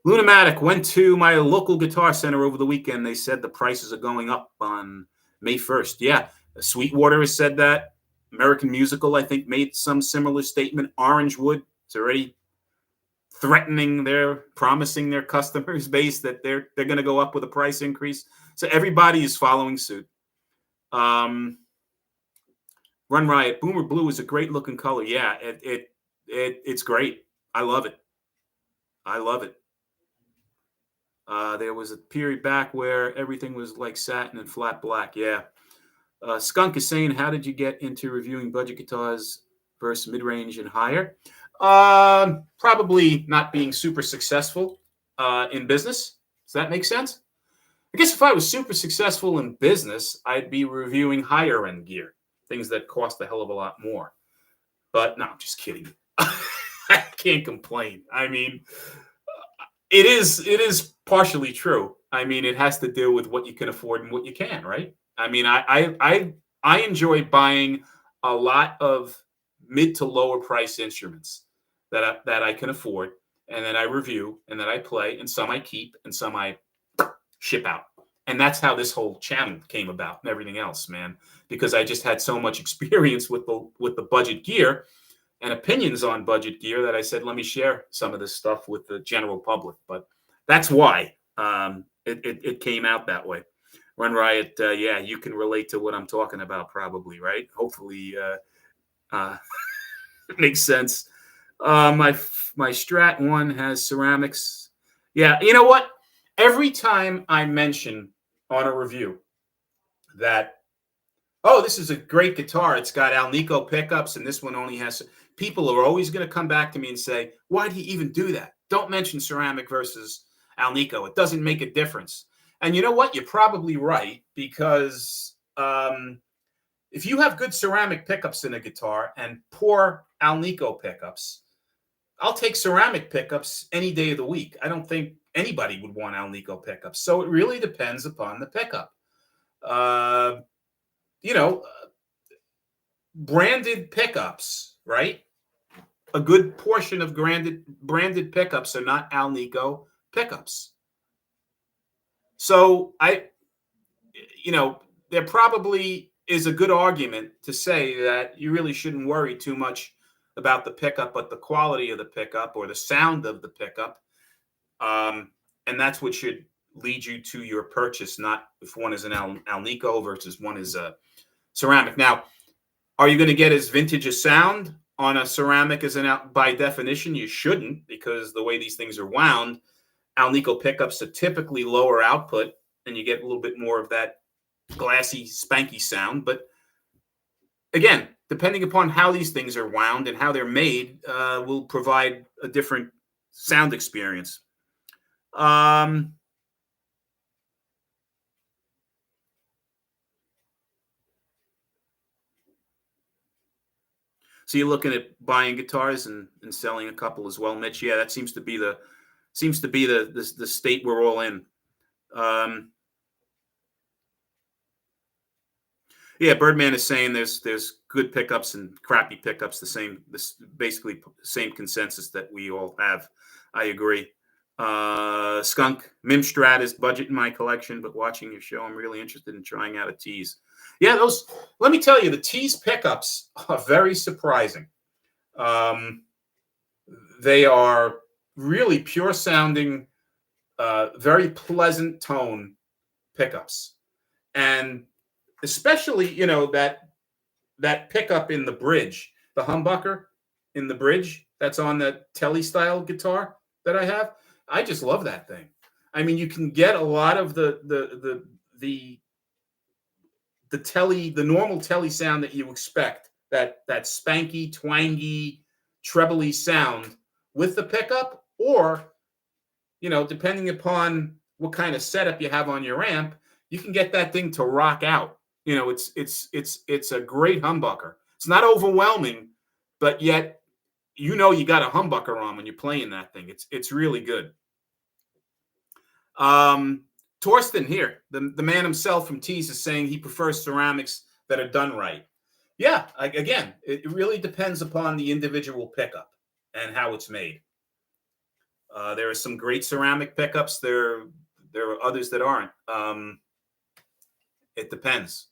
Lunamatic went to my local guitar center over the weekend. They said the prices are going up on May 1st. Yeah, Sweetwater has said that. American Musical, I think, made some similar statement. Orangewood is already promising their customers base that they're going to go up with a price increase. So everybody is following suit. Run Riot, Boomer Blue is a great looking color. Yeah, it's great. I love it. I love it. There was a period back where everything was like satin and flat black. Yeah. Skunk is saying, how did you get into reviewing budget guitars versus mid-range and higher? Probably not being super successful in business. Does that make sense? I guess if I was super successful in business, I'd be reviewing higher end gear, things that cost a hell of a lot more. But no, I'm just kidding. I can't complain. I mean, it is partially true. I mean, it has to do with what you can afford and what you can, right? I mean, I enjoy buying a lot of mid to lower price instruments that I can afford, and then I review, and then I play, and some I keep, and some I ship out. And that's how this whole channel came about and everything else, man. Because I just had so much experience with the budget gear and opinions on budget gear that I said, let me share some of this stuff with the general public. But that's why it came out that way. Run Riot, yeah, you can relate to what I'm talking about, probably, right? Hopefully, it makes sense. My Strat one has ceramics. Yeah, you know what? Every time I mention on a review that, oh, this is a great guitar, it's got Alnico pickups, and this one only has, people are always going to come back to me and say, why do you even do that? Don't mention ceramic versus Alnico. It doesn't make a difference. And you know what? You're probably right, because if you have good ceramic pickups in a guitar and poor Alnico pickups, I'll take ceramic pickups any day of the week. I don't think anybody would want Alnico pickups. So it really depends upon the pickup. Branded pickups, right? A good portion of branded pickups are not Alnico pickups. So there probably is a good argument to say that you really shouldn't worry too much about the pickup, but the quality of the pickup or the sound of the pickup. And that's what should lead you to your purchase, not if one is an Alnico versus one is a ceramic. Now, are you going to get as vintage a sound on a ceramic as by definition? You shouldn't, because the way these things are wound, Alnico pickups are typically lower output, and you get a little bit more of that glassy, spanky sound. But again, depending upon how these things are wound and how they're made, will provide a different sound experience. So you're looking at buying guitars and selling a couple as well, Mitch. Yeah, that seems to be the state we're all in. Yeah, Birdman is saying there's good pickups and crappy pickups. Basically same consensus that we all have. I agree. Skunk, Mim Strat is budget in my collection, but watching your show, I'm really interested in trying out a Tease. Yeah, let me tell you, the Tease pickups are very surprising. They are really pure sounding, very pleasant tone pickups. And especially, that pickup in the bridge, the humbucker in the bridge that's on the Tele style guitar that I have. I just love that thing. I mean, you can get a lot of the Tele, the normal Tele sound that you expect, that spanky, twangy, trebly sound with the pickup, or depending upon what kind of setup you have on your amp, you can get that thing to rock out. It's a great humbucker. It's not overwhelming, but yet you got a humbucker on when you're playing that thing. It's really good. Torsten here, the man himself from Tees, is saying he prefers ceramics that are done right. Yeah, again, it really depends upon the individual pickup and how it's made. There are some great ceramic pickups. There are others that aren't. It depends,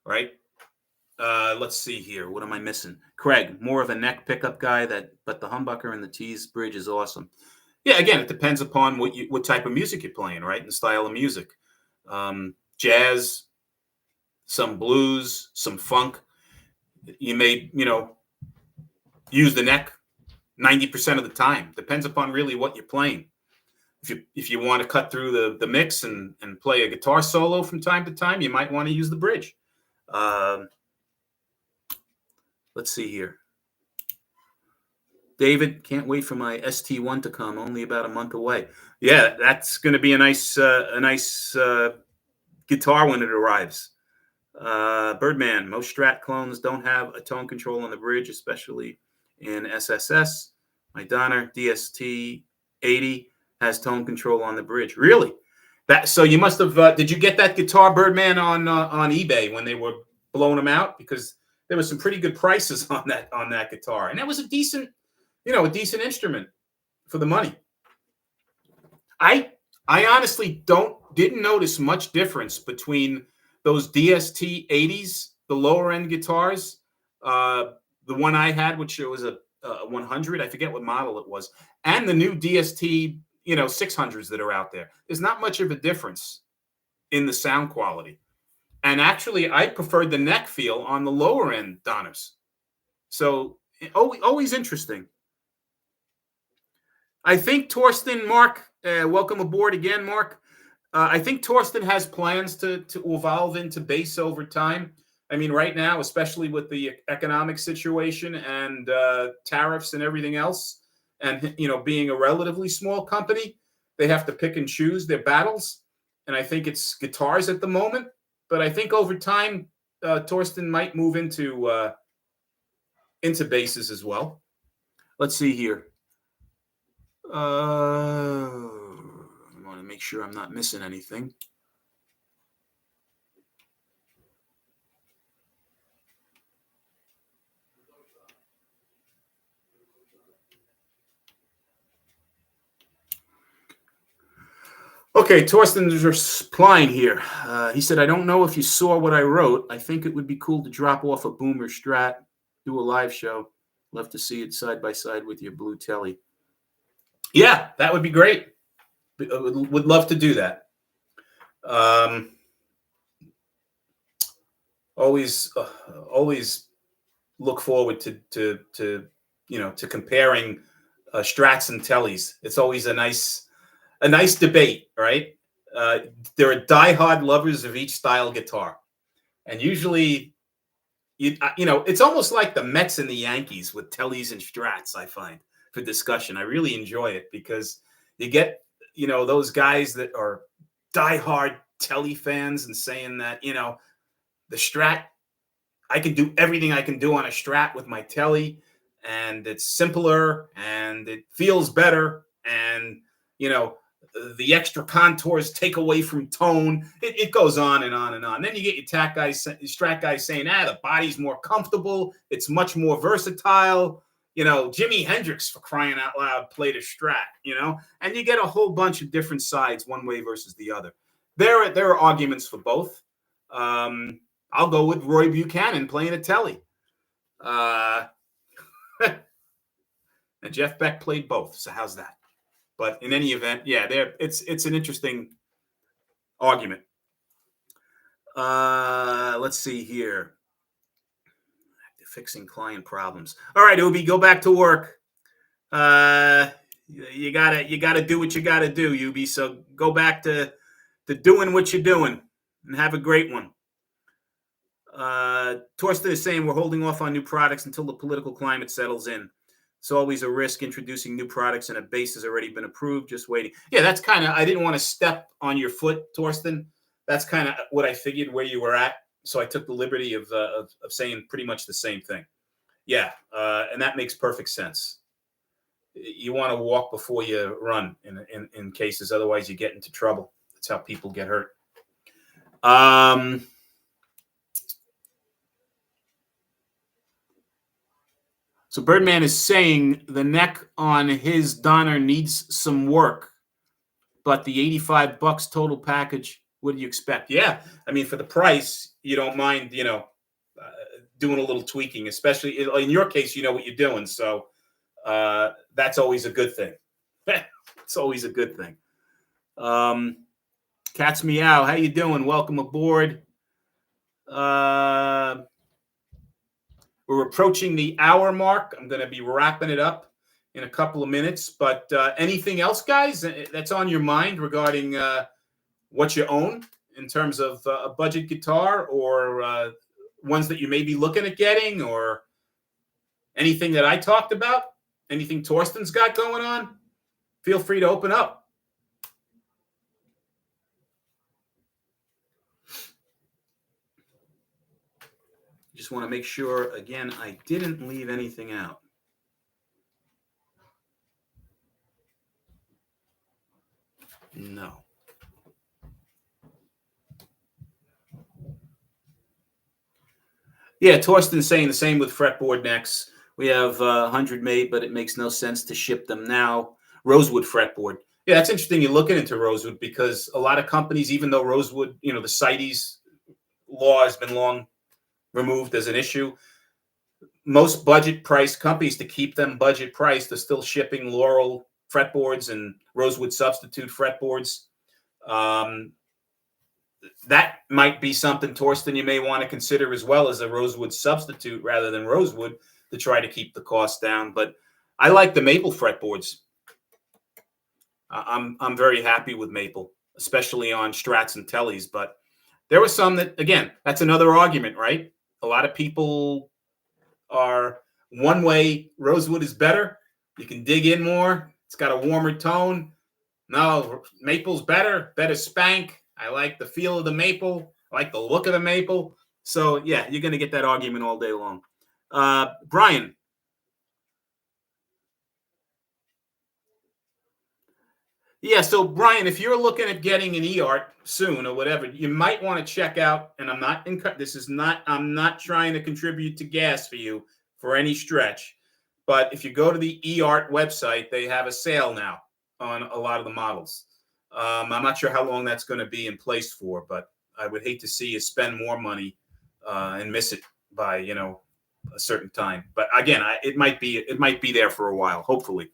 right? Let's see here. What am I missing? Craig, more of a neck pickup guy, but the humbucker and the Tees bridge is awesome. Yeah, again, it depends upon what type of music you're playing, right? And style of music. Jazz, some blues, some funk. You may, use the neck 90% of the time. Depends upon really what you're playing. If you want to cut through the mix and play a guitar solo from time to time, you might want to use the bridge. Let's see here. David, can't wait for my ST1 to come. Only about a month away. Yeah, that's going to be a nice guitar when it arrives. Birdman, most Strat clones don't have a tone control on the bridge, especially in SSS. My Donner DST 80 has tone control on the bridge. Really? So you must have. Did you get that guitar, Birdman, on eBay when they were blowing them out? Because there was some pretty good prices on that guitar, and that was a decent decent instrument for the money. I honestly didn't notice much difference between those DST 80s, the lower end guitars, the one I had, which was a 100, I forget what model it was, and the new DST 600s that are out there. There's not much of a difference in the sound quality. And actually, I preferred the neck feel on the lower end Donners. So always interesting. I think Torsten, Mark, welcome aboard again, Mark. I think Torsten has plans to evolve into bass over time. I mean, right now, especially with the economic situation and tariffs and everything else, and being a relatively small company, they have to pick and choose their battles. And I think it's guitars at the moment, but I think over time, Torsten might move into basses as well. Let's see here. I want to make sure I'm not missing anything. Okay, Torsten's replying here. He said, I don't know if you saw what I wrote. I think it would be cool to drop off a Boomer Strat, do a live show. Love to see it side by side with your blue telly. Yeah, that would be great. Would love to do that. Always look forward to comparing Strats and tellies. It's always a nice debate, right? There are diehard lovers of each style guitar, and usually, it's almost like the Mets and the Yankees with tellies and Strats. I find for discussion, I really enjoy it because you get those guys that are diehard telly fans and saying that the Strat, I can do everything I can do on a Strat with my telly, and it's simpler and it feels better, and the extra contours take away from tone. It goes on and on and on. Then you get your Strat guys saying, the body's more comfortable. It's much more versatile. Jimi Hendrix, for crying out loud, played a Strat, and you get a whole bunch of different sides, one way versus the other. There are arguments for both. I'll go with Roy Buchanan playing a telly. And Jeff Beck played both. So how's that? But in any event, yeah, it's an interesting argument. Let's see here. Fixing client problems. All right, Ubi, go back to work. You gotta do what you gotta do, Ubi. So go back to doing what you're doing and have a great one. Torsten is saying we're holding off on new products until the political climate settles in. It's always a risk introducing new products and a base has already been approved. Just waiting. Yeah, that's kind of, I didn't want to step on your foot, Torsten. That's kind of what I figured where you were at. So I took the liberty of saying pretty much the same thing. Yeah, and that makes perfect sense. You want to walk before you run in cases. Otherwise, you get into trouble. That's how people get hurt. So Birdman is saying the neck on his Donner needs some work, but the $85 total package, what do you expect? Yeah, I mean, for the price, you don't mind, doing a little tweaking, especially in your case, you know what you're doing. So that's always a good thing. It's always a good thing. Cats Meow, how you doing? Welcome aboard. We're approaching the hour mark. I'm going to be wrapping it up in a couple of minutes. But anything else, guys, that's on your mind regarding what you own in terms of a budget guitar, or ones that you may be looking at getting, or anything that I talked about? Anything Torsten's got going on? Feel free to open up. Just want to make sure, again, I didn't leave anything out. No. Yeah, Torsten's saying the same with fretboard necks. We have 100 made, but it makes no sense to ship them now. Rosewood fretboard. Yeah, that's interesting. You're looking into rosewood because a lot of companies, even though rosewood, the CITES law has been long removed as an issue, most budget price companies, to keep them budget priced, are still shipping Laurel fretboards and rosewood substitute fretboards. That might be something, Torsten, you may want to consider as well, as a rosewood substitute rather than rosewood, to try to keep the cost down. But I like the maple fretboards. I'm very happy with maple, especially on Strats and Tellies. But there were some that, again, that's another argument, right? A lot of people are one way. Rosewood is better. You can dig in more. It's got a warmer tone. No, maple's better spank. I like the feel of the maple. I like the look of the maple. So, yeah, you're going to get that argument all day long. Brian. Yeah, so Brian, if you're looking at getting an eArt soon or whatever, you might want to check out, and I'm not trying to contribute to gas for you for any stretch, but if you go to the eArt website, they have a sale now on a lot of the models. I'm not sure how long that's going to be in place for, but I would hate to see you spend more money and miss it by, a certain time. But again, it might be there for a while, hopefully.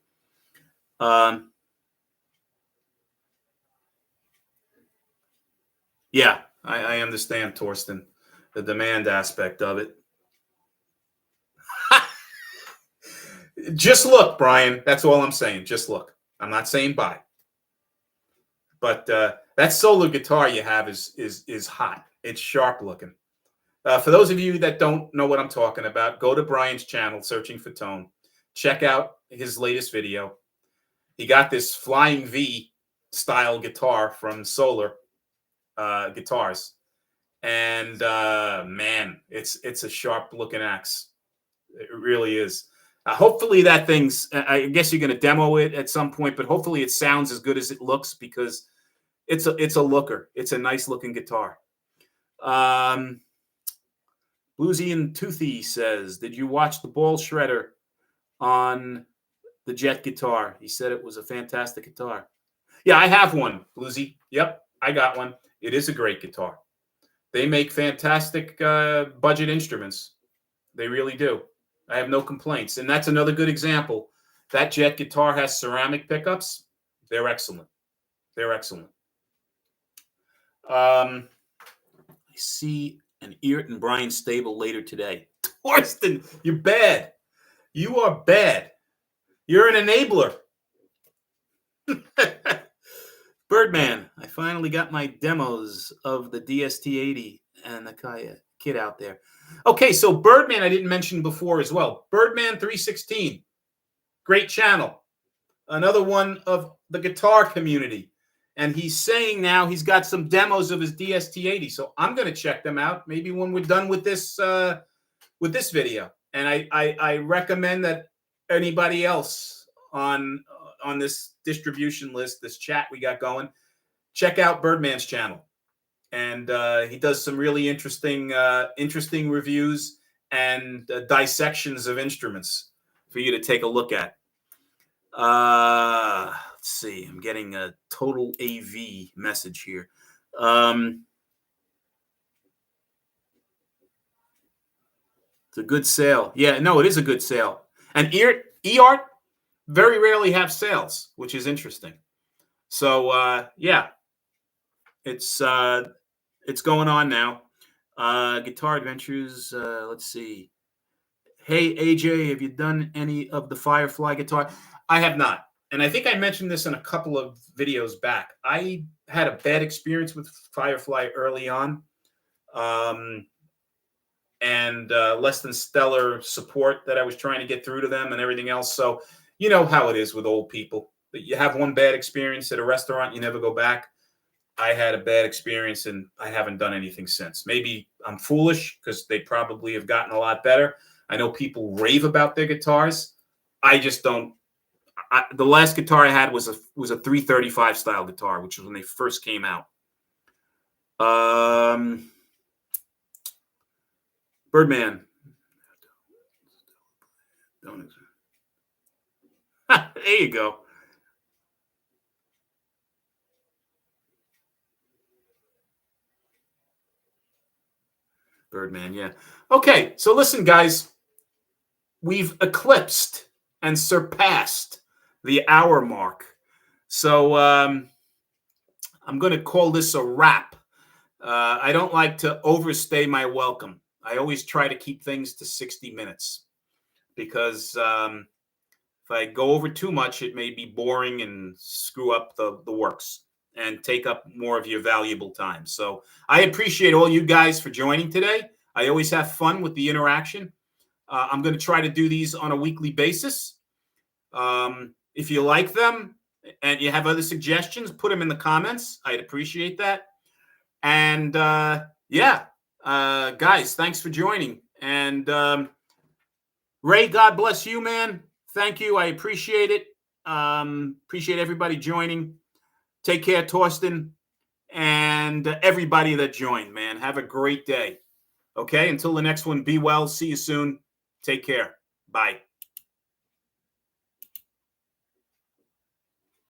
Yeah, I understand, Torsten, the demand aspect of it. Just look, Brian. That's all I'm saying. Just look. I'm not saying buy. But that solar guitar you have is hot. It's sharp looking. For those of you that don't know what I'm talking about, go to Brian's channel, Searching for Tone. Check out his latest video. He got this Flying V style guitar from Solar Guitars. And man, it's a sharp looking axe. It really is. Hopefully that thing's, I guess you're going to demo it at some point, but hopefully it sounds as good as it looks, because it's a looker. It's a nice looking guitar. Bluesy and Toothy says, did you watch the ball shredder on the Jet guitar? He said it was a fantastic guitar. Yeah, I have one, Bluesy. Yep, I got one. It is a great guitar. They make fantastic budget instruments. They really do. I have no complaints. And that's another good example. That Jet guitar has ceramic pickups. They're excellent. They're excellent. I see an Eart and Brian stable later today. Torsten, you're bad. You are bad. You're an enabler. Birdman, I finally got my demos of the DST-80 and the Kaya kit out there. Okay, so Birdman I didn't mention before as well. Birdman 316, great channel. Another one of the guitar community. And he's saying now he's got some demos of his DST-80. So I'm going to check them out maybe when we're done with this video. And I recommend that anybody else on this distribution list, this chat we got going, check out Birdman's channel. And he does some really interesting reviews and dissections of instruments for you to take a look at. Let's see. I'm getting a total AV message here. It's a good sale. Yeah, no, it is a good sale. And eArt very rarely have sales, which is interesting. So yeah, it's going on now. Guitar Adventures. Let's see. Hey AJ, have you done any of the Firefly guitar? I have not, and I think I mentioned this in a couple of videos back. I had a bad experience with Firefly early on, and less than stellar support that I was trying to get through to them and everything else. So you know how it is with old people. You have one bad experience at a restaurant, you never go back. I had a bad experience, and I haven't done anything since. Maybe I'm foolish because they probably have gotten a lot better. I know people rave about their guitars. I just don't. The last guitar I had was a 335 style guitar, which was when they first came out. Birdman. There you go. Birdman, yeah. Okay, so listen, guys. We've eclipsed and surpassed the hour mark. So I'm going to call this a wrap. I don't like to overstay my welcome. I always try to keep things to 60 minutes because if I go over too much, it may be boring and screw up the works and take up more of your valuable time. So I appreciate all you guys for joining today. I always have fun with the interaction. I'm going to try to do these on a weekly basis. If you like them and you have other suggestions, put them in the comments. I'd appreciate that. And yeah, guys, thanks for joining. And Ray, God bless you, man. Thank you. I appreciate it. Appreciate everybody joining. Take care, Torsten, and everybody that joined, man. Have a great day. Okay, until the next one, be well. See you soon. Take care. Bye.